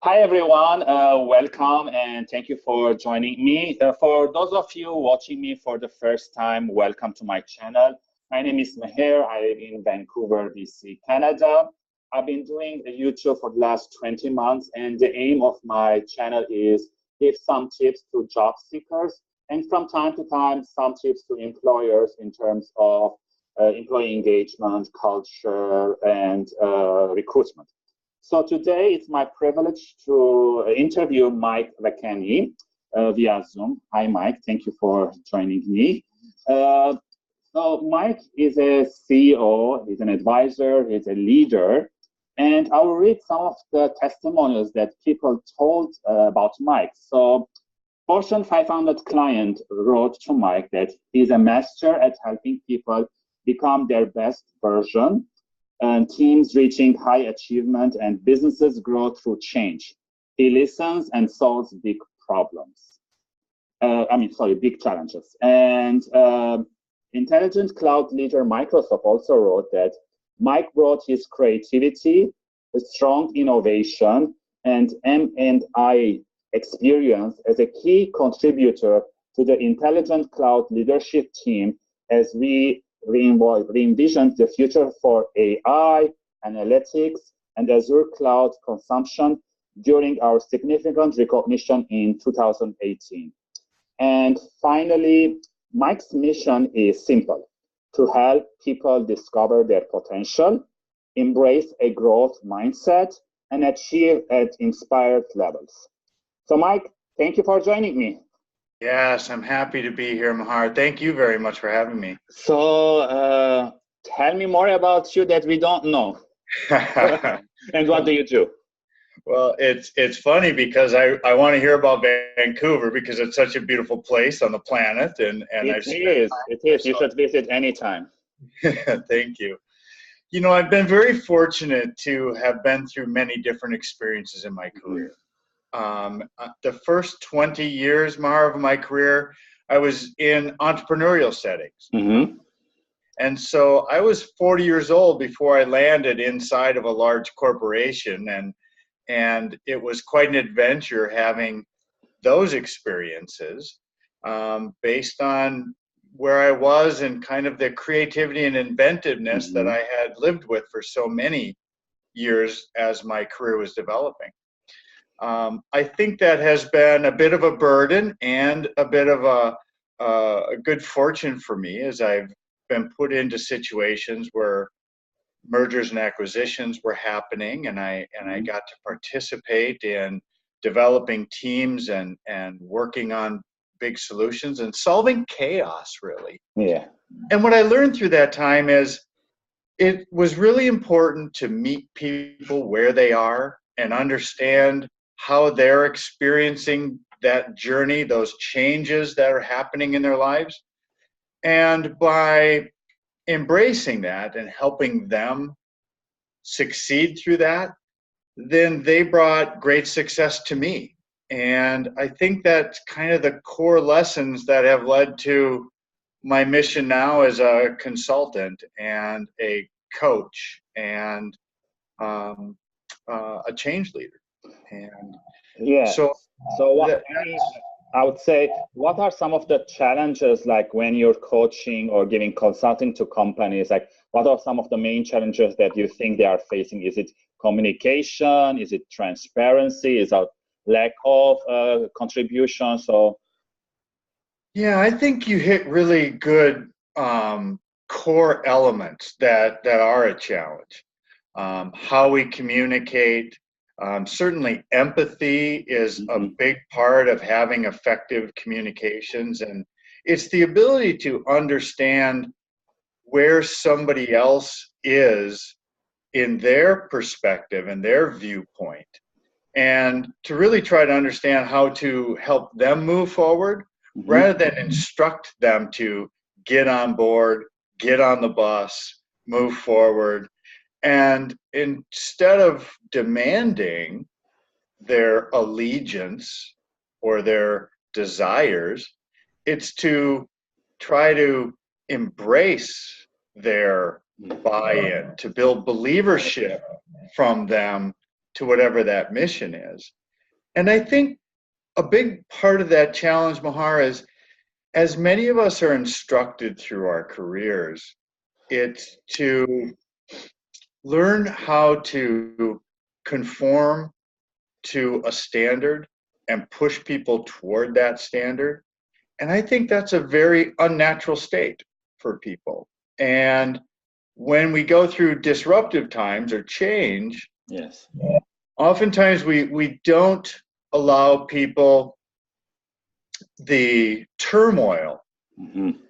Hi everyone, welcome and thank you for joining me. For those of you watching me for the first time, welcome to my channel. My name is Meher. I live in Vancouver, BC, Canada. I've been doing YouTube for the last 20 months, and the aim of my channel is give some tips to job seekers and from time to time some tips to employers in terms of employee engagement, culture, and recruitment. So today it's my privilege to interview Mike Vacanti via Zoom. Hi, Mike. Thank you for joining me. So Mike is a CEO, he's an advisor, he's a leader, and I will read some of the testimonials that people told about Mike. So Fortune 500 client wrote to Mike that he's a master at helping people become their best version, and teams reaching high achievement and businesses grow through change. He listens and solves big problems. Big challenges. And Intelligent Cloud leader Microsoft also wrote that Mike brought his creativity, a strong innovation, and M&I experience as a key contributor to the Intelligent Cloud leadership team as we re-envisioned the future for AI, analytics, and Azure Cloud consumption during our significant recognition in 2018. And finally, Mike's mission is simple: to help people discover their potential, embrace a growth mindset, and achieve at inspired levels. So Mike, thank you for joining me. Yes, I'm happy to be here, Mahar. Thank you very much for having me. So tell me more about you that we don't know. And what do you do? Well, it's funny because I want to hear about Vancouver because it's such a beautiful place on the planet. And it is. You should visit anytime. Thank you. You know, I've been very fortunate to have been through many different experiences in my career. The first 20 years, Mahar, of my career, I was in entrepreneurial settings. And so I was 40 years old before I landed inside of a large corporation, and it was quite an adventure having those experiences based on where I was and kind of the creativity and inventiveness that I had lived with for so many years as my career was developing. I think that has been a bit of a burden and a bit of a good fortune for me, as I've been put into situations where mergers and acquisitions were happening, and I got to participate in developing teams and working on big solutions and solving chaos, really. Yeah. And what I learned through that time is it was really important to meet people where they are and understand how they're experiencing that journey, those changes that are happening in their lives. And by embracing that and helping them succeed through that, then they brought great success to me. And I think that's kind of the core lessons that have led to my mission now as a consultant and a coach and a change leader. And yeah, I would say, what are some of the challenges, like when you're coaching or giving consulting to companies, like what are some of the main challenges that you think they are facing? Is it communication? Is it transparency? Is it lack of contribution? So yeah, I think you hit really good core elements that are a challenge. How we communicate. Certainly empathy is a big part of having effective communications, and it's the ability to understand where somebody else is in their perspective and their viewpoint, and to really try to understand how to help them move forward rather than instruct them to get on board, get on the bus, move forward. And instead of demanding their allegiance or their desires, it's to try to embrace their buy-in, to build believership from them to whatever that mission is. And I think a big part of that challenge, Mahar, is as many of us are instructed through our careers, it's to learn how to conform to a standard and push people toward that standard. And I think that's a very unnatural state for people. And when we go through disruptive times or change, Yes. oftentimes we don't allow people the turmoil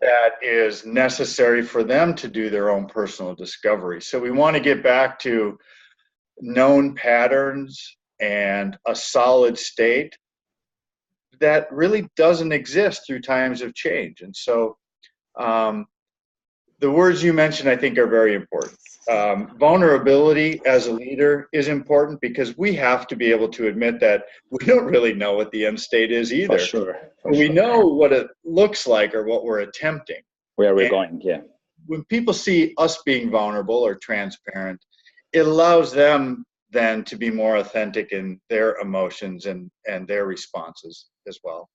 that is necessary for them to do their own personal discovery. So we want to get back to known patterns and a solid state that really doesn't exist through times of change. And so the words you mentioned, I think, are very important. Vulnerability as a leader is important because we have to be able to admit that we don't really know what the end state is either. For sure. We know what it looks like or what we're attempting. Where we're going, yeah. When people see us being vulnerable or transparent, it allows them then to be more authentic in their emotions and their responses as well.